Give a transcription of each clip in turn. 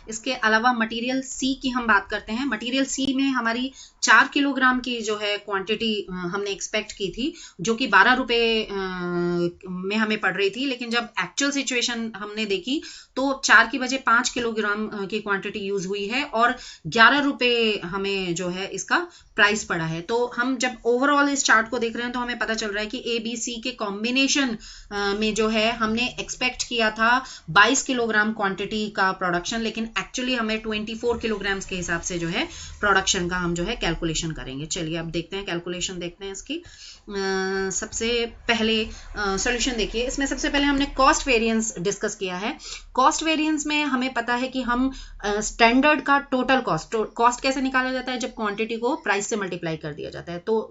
इसके अलावा मटेरियल सी की हम बात करते हैं। मटेरियल सी में हमारी 4 किलोग्राम की जो है क्वांटिटी हमने एक्सपेक्ट की थी, जो कि 12 रुपए में हमें पड़ रही थी, लेकिन जब एक्चुअल सिचुएशन हमने देखी तो 4 की बजाय 5 किलोग्राम की क्वांटिटी यूज हुई है और 11 रुपए हमें जो है इसका प्राइस पड़ा है। तो हम जब ओवरऑल इस चार्ट को देख रहे हैं तो हमें पता चल रहा है कि ए बी सी के कॉम्बिनेशन में जो है हमने एक्सपेक्ट किया था 22 किलोग्राम क्वांटिटी का प्रोडक्शन, लेकिन एक्चुअली हमें 24 किलोग्राम के हिसाब से जो है प्रोडक्शन का हम जो है कैलकुलेशन करेंगे। चलिए अब देखते हैं, कैलकुलेशन देखते हैं इसकी। सबसे पहले सॉल्यूशन देखिए, इसमें सबसे पहले हमने कॉस्ट वेरिएंस डिस्कस किया है। कॉस्ट वेरिएंस में हमें पता है कि हम स्टैंडर्ड का टोटल कॉस्ट कैसे निकाला जाता है, जब क्वांटिटी को प्राइस से मल्टीप्लाई कर दिया जाता है। तो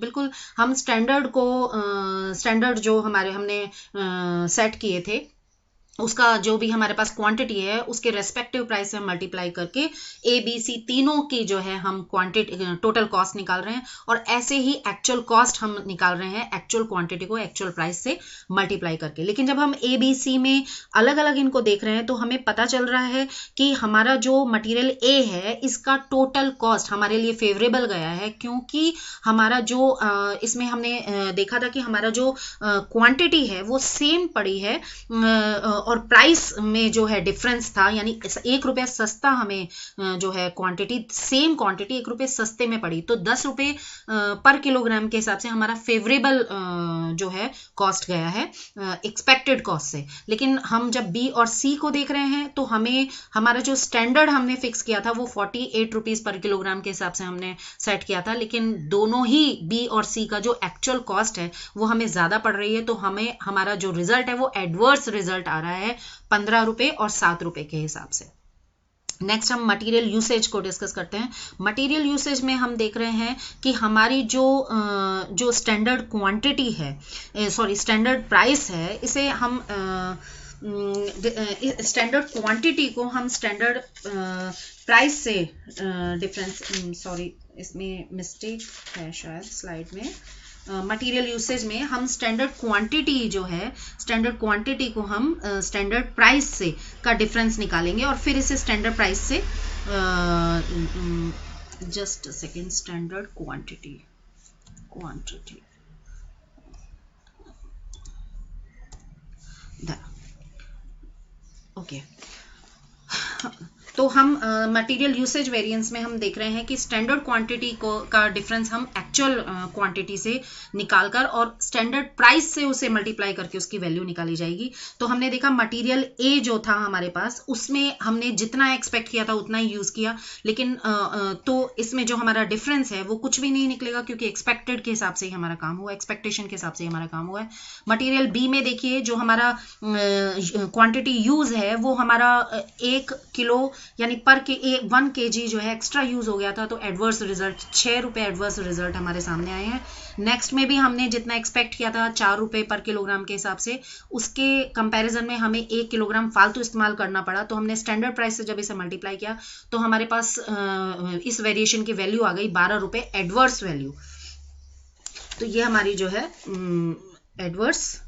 बिल्कुल हम स्टैंडर्ड जो हमने सेट किए थे उसका जो भी हमारे पास क्वांटिटी है उसके रेस्पेक्टिव प्राइस से हम मल्टीप्लाई करके ए बी सी तीनों की जो है हम क्वांटिटी टोटल कॉस्ट निकाल रहे हैं, और ऐसे ही एक्चुअल कॉस्ट हम निकाल रहे हैं एक्चुअल क्वांटिटी को एक्चुअल प्राइस से मल्टीप्लाई करके। लेकिन जब हम ए बी सी में अलग अलग इनको देख रहे हैं तो हमें पता चल रहा है कि हमारा जो मटीरियल ए है इसका टोटल कॉस्ट हमारे लिए फेवरेबल गया है, क्योंकि हमारा जो इसमें हमने देखा था कि हमारा जो क्वांटिटी है वो सेम पड़ी है और प्राइस में जो है डिफरेंस था, यानी 1 रुपया सस्ता हमें जो है क्वांटिटी, सेम क्वांटिटी 1 रुपये सस्ते में पड़ी, तो 10 रुपये पर किलोग्राम के हिसाब से हमारा फेवरेबल जो है कॉस्ट गया है एक्सपेक्टेड कॉस्ट से। लेकिन हम जब बी और सी को देख रहे हैं तो हमें हमारा जो स्टैंडर्ड हमने फिक्स किया था वो 48 रुपीज पर किलोग्राम के हिसाब से हमने सेट किया था, लेकिन दोनों ही बी और सी का जो एक्चुअल कॉस्ट है वो हमें ज्यादा पड़ रही है, तो हमें हमारा जो रिजल्ट है वो एडवर्स रिजल्ट आ रहा है 15 रुपए और 7 रुपए के हिसाब से। नेक्स्ट हम मटेरियल यूसेज को डिस्कस करते हैं। मटेरियल यूसेज में हम देख रहे हैं कि हमारी जो स्टैंडर्ड क्वांटिटी है, सॉरी स्टैंडर्ड प्राइस है, इसे हम स्टैंडर्ड क्वांटिटी को हम स्टैंडर्ड प्राइस से डिफरेंस, सॉरी इसमें मिस्टेक है शायद स्लाइड में। मटेरियल यूसेज में हम स्टैंडर्ड क्वांटिटी जो है, स्टैंडर्ड क्वांटिटी को हम स्टैंडर्ड प्राइस से का डिफरेंस निकालेंगे और फिर इसे स्टैंडर्ड प्राइस से just second, standard quantity okay. तो हम मटेरियल यूसेज वेरिएंस में हम देख रहे हैं कि स्टैंडर्ड क्वांटिटी का डिफरेंस हम एक्चुअल क्वांटिटी से निकालकर और स्टैंडर्ड प्राइस से उसे मल्टीप्लाई करके उसकी वैल्यू निकाली जाएगी। तो हमने देखा मटेरियल ए जो था हमारे पास, उसमें हमने जितना एक्सपेक्ट किया था उतना ही यूज किया, लेकिन तो इसमें जो हमारा डिफरेंस है वो कुछ भी नहीं निकलेगा, क्योंकि एक्सपेक्टेड के हिसाब से ही हमारा काम हुआ, एक्सपेक्टेशन के हिसाब से ही हमारा काम हुआ है। मटेरियल बी में देखिए जो हमारा क्वांटिटी यूज है वो हमारा 1 किलो यानी पर के 1 kg जो है एक्स्ट्रा यूज हो गया था, तो एडवर्स रिजल्ट 6 रुपए एडवर्स रिजल्ट हमारे सामने आए हैं। नेक्स्ट में भी हमने जितना एक्सपेक्ट किया था 4 रुपए पर किलोग्राम के हिसाब से, उसके कंपैरिजन में हमें 1 किलोग्राम फालतू इस्तेमाल करना पड़ा, तो हमने स्टैंडर्ड प्राइस से जब इसे मल्टीप्लाई किया तो हमारे पास इस वेरिएशन की वैल्यू आ गई 12 रुपए एडवर्स वैल्यू। तो ये हमारी जो है एडवर्स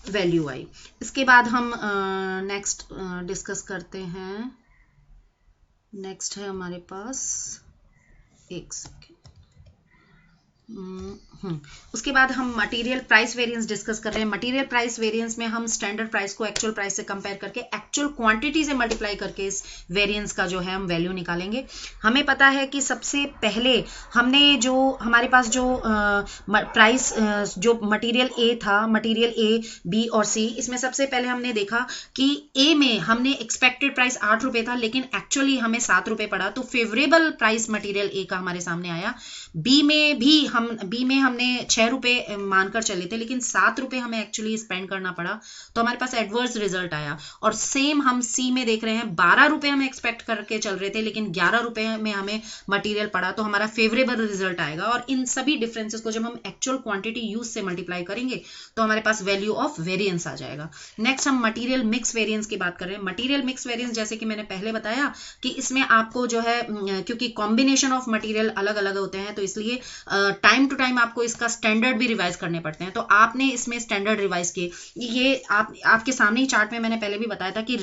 वैल्यू आई। इसके बाद हम नेक्स्ट डिस्कस करते हैं। नेक्स्ट है हमारे पास एक सेकेंड, उसके बाद हम मटेरियल प्राइस वेरिएंस डिस्कस कर रहे हैं। मटेरियल प्राइस वेरिएंस में हम स्टैंडर्ड प्राइस को एक्चुअल प्राइस से कंपेयर करके एक्चुअल क्वांटिटी से मल्टीप्लाई करके इस वेरिएंस का जो है हम वैल्यू निकालेंगे। हमें पता है कि सबसे पहले हमने जो हमारे पास जो प्राइस जो मटेरियल ए था, मटेरियल ए बी और सी, इसमें सबसे पहले हमने देखा कि ए में हमने एक्सपेक्टेड प्राइस 8 रुपए था, लेकिन एक्चुअली हमें 7 रुपए पड़ा, तो फेवरेबल प्राइस मटेरियल ए का हमारे सामने आया। बी में हमने 6 रुपए मानकर चले थे, लेकिन 7 रुपए हमें एक्चुअली स्पेंड करना पड़ा, तो हमारे पास एडवर्स रिजल्ट आया। और सेम हम सी में देख रहे हैं, 12 रुपए हमें एक्सपेक्ट करके चल रहे थे, लेकिन 11 रुपए में हमें मटेरियल पड़ा, तो हमारा फेवरेबल रिजल्ट आएगा। और इन सभी डिफरेंसेस को जब हम एक्चुअल क्वांटिटी यूज से मल्टीप्लाई करेंगे तो हमारे पास वैल्यू ऑफ वेरिएंस आ जाएगा। नेक्स्ट हम मटेरियल मिक्स वेरिएंस की बात कर रहे हैं। मटेरियल मिक्स वेरिएंस जैसे कि मैंने पहले बताया कि इसमें आपको जो है, क्योंकि कॉम्बिनेशन ऑफ मटेरियल अलग अलग होते हैं, तो इसलिए टाइम टू टाइम आपको इसका स्टैंडर्ड भी रिवाइज करने पड़ते हैं। तो आपने इसमें स्टैंडर्ड रिवाइज किए, ये आपके सामने ही चार्ट में मैंने पहले भी बताया था कि